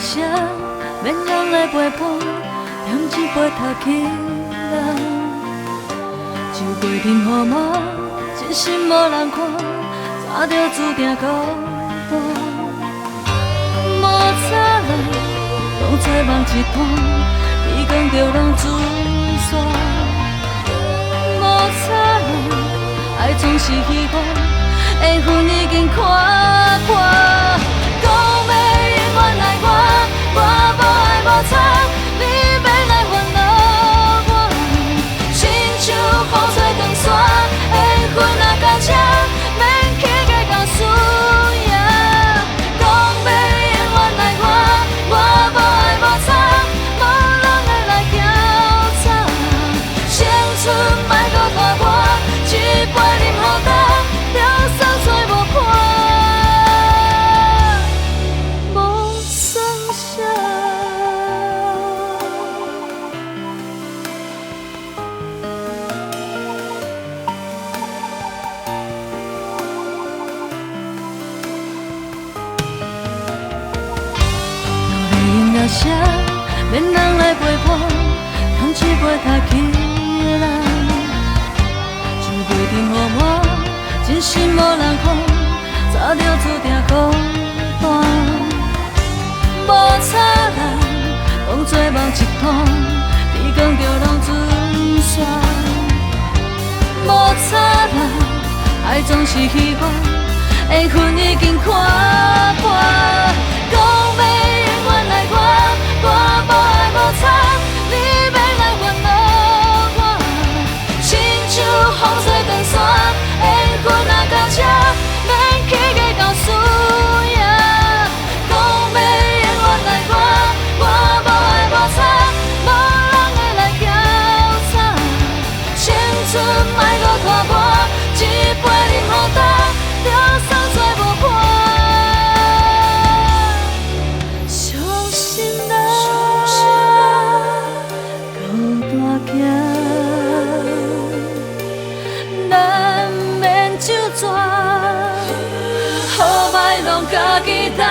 声，免人来陪伴，添一杯头起来。酒杯停雨满，真心无人看，早就注定孤单。无差人，当作梦一团，天光就拢自散。无差人，爱总是虚幻，缘分已经看破。讲要永远爱我，我无爱无差，你要来烦恼我，亲像风吹长线，缘分若到这，免去计较输赢。讲要永远爱我，我无爱无差，无人会来调查，青春莫搁拖磨，一杯饮予干，了酸水无伴。声，免人来陪伴，添一杯头起来。酒杯停雨满，真心无人看，早就注定孤单。无差人，当作梦一团，天光就拢自散。无差人，爱总是虚幻，缘分已经看破。讲要永远爱我，我无爱无差，你要来烦恼我，亲像风吹长线，缘分若到这，免去计较输赢。讲要永远爱我，我无爱无差，无人会来调查，青春莫搁拖磨，一杯饮予干，了酸水无伴。难免手纸，好歹拢家己担。